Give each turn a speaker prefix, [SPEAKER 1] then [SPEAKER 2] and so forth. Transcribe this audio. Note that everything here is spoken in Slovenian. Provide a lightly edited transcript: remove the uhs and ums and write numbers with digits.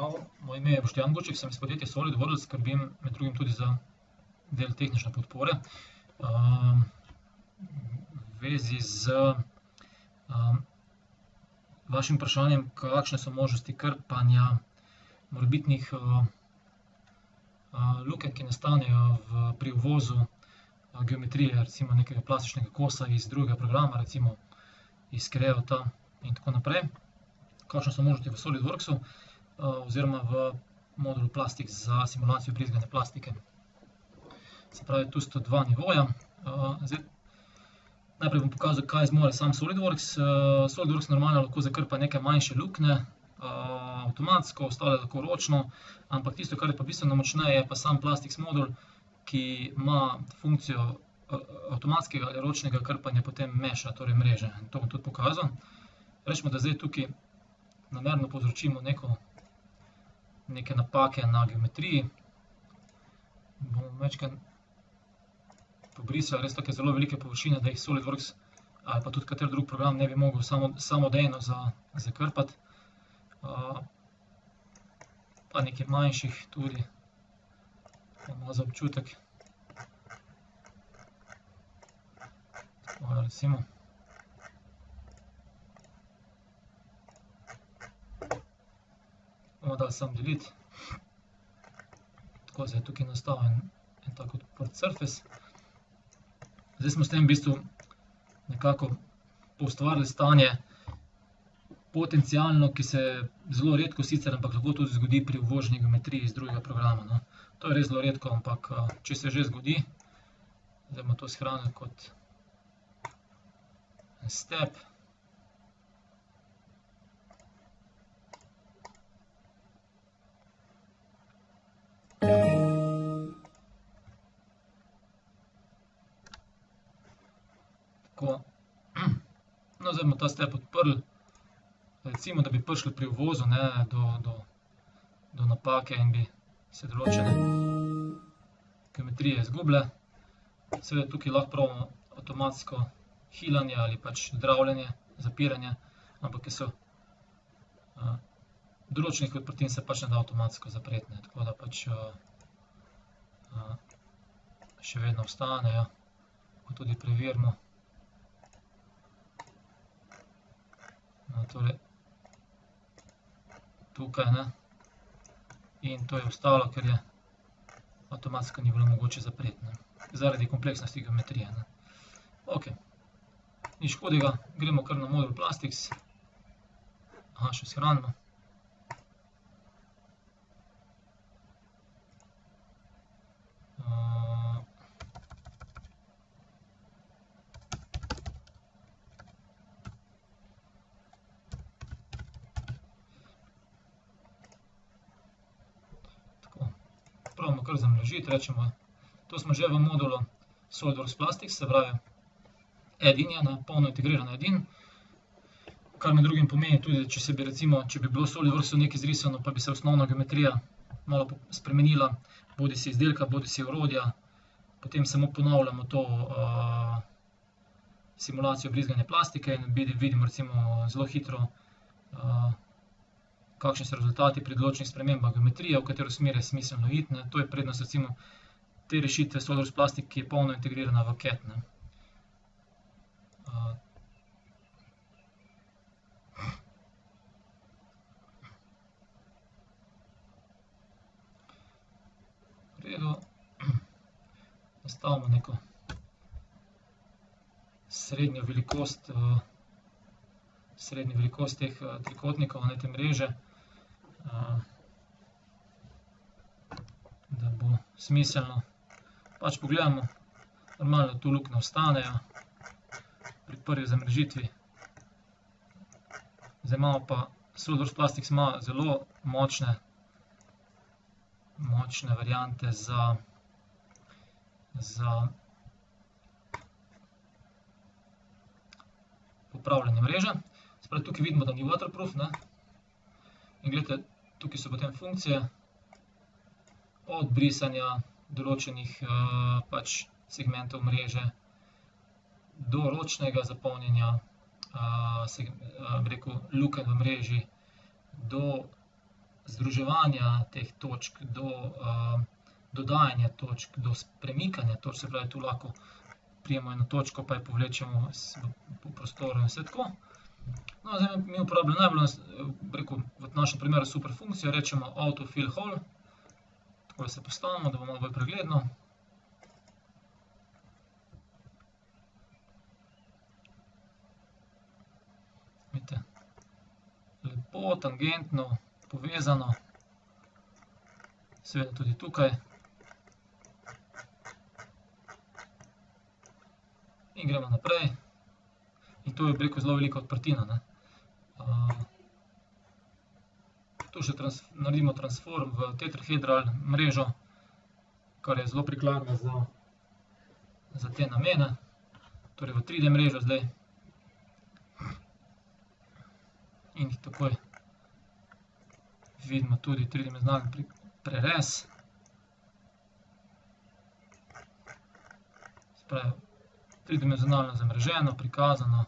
[SPEAKER 1] Zdravo, moje ime je Boštjan Guček, sem iz podjetja SolidWorks, skrbim med drugim tudi za del tehnične podpore. V vezi z vašim vprašanjem, kakšne so možnosti krpanja morebitnih lukenj, ki nastanejo pri uvozu geometrije, recimo nekega plastičnega kosa iz drugega programa, recimo iz Creota in tako naprej. Kakšne so možnosti v SolidWorksu oziroma v modulu Plastic za simulacijo brizgane plastike. Se pravi, tu sta dva nivoja. Najprej bom pokazal, kaj zmore sam SolidWorks. SolidWorks normalno lahko zakrpa neke manjše luknje, avtomatsko, ostale lahko ročno, ampak tisto, kar je pa bistveno močneje, je pa sam Plastics modul, ki ima funkcijo avtomatskega ali ročnega krpanja potem meša, torej mreže. To bom tudi pokazal. Rečemo, da zdaj tukaj namerno povzročimo neke napake na geometriji. Bomo večkrat pobrisali res take zelo velike površine, da jih SolidWorks ali pa tudi kateri drug program ne bi mogel samodejno zakrpati. Pa nekaj manjših tudi, malo za občutek. Tako recimo. Bomo dali samo delete. Tako zdaj je tukaj nastavljen en tak odprt surface. Zdaj smo s tem v bistvu nekako poustvarili stanje potencialno, ki se zelo redko sicer, ampak lahko tudi zgodi pri uvoženi geometriji iz drugega programa. To je res zelo redko, ampak če se že zgodi, zdaj bomo to shranili kot en step. No, zdaj bomo ta step odprli. Recimo, da bi prišli pri uvozu do napake in bi se določene geometrije izgubile. Seveda tukaj lahko pravimo avtomatsko hilanje ali pač zdravljenje, zapiranje, ampak ker so določenih odprtin se pač ne da avtomatsko zapreti, tako da pač še vedno ostanejo, ko tudi preverimo. Torej, tukaj, in to je ostalo, ker je avtomatsko ni bilo mogoče zapreti, zaradi kompleksnosti geometrije. Ok, nič hudega, gremo kar na modul Plastics. Še shranimo. Pravimo kar zamrežiti, rečemo, to smo že v modulu SolidWorks Plastics, se pravi, add-in je, polno integriran add-in, kar med drugim pomeni tudi, če bi bilo v SolidWorksu nekaj izrisano, pa bi se osnovna geometrija malo spremenila, bodi si izdelka, bodi si orodja, potem samo ponavljamo to simulacijo brizgane plastike in vidimo recimo zelo hitro, kakšni so rezultati pri določenih spremembah geometrije, v katero smer je smiselno iti. To je prednost recimo te rešitve SolidWorks Plastic, ki je polno integrirana v CAD. V redu, nastavimo neko srednjo velikost teh trikotnikov, te mreže, da bo smiselno. Pač pogledamo, normalno tu luknje ostanejo pri prvi zamrežitvi. Zdaj imamo pa, SolidWorks Plastics ima zelo močne variante za popravljanje mreže. Spravi, tukaj vidimo, da ni waterproof, in gledajte, tukaj so potem funkcije od brisanja določenih segmentov mreže do ročnega zapolnjenja lukenj v mreži, do združevanja teh točk, do dodajanja točk, do premikanja točk, se pravi, tu lahko prijemo eno točko, pa jo povlečemo po prostoru in vse tako. No, zdaj mi uporabljamo najbolj, v našem primeru super funkcijo, rečemo autofill hole, tako se postavimo, da bo malo bolj pregledno. Vidite, lepo, tangentno, povezano, seveda tudi tukaj. In gremo naprej. In tu je, zelo velika odprtina. Tu še naredimo transform v tetrahedral mrežo, kar je zelo prikladno za te namene. Torej v 3D mrežo zdaj. In jih takoj vidimo tudi tridimenzionalni prerez. Se pravi, tridimenzionalno zamreženo, prikazano.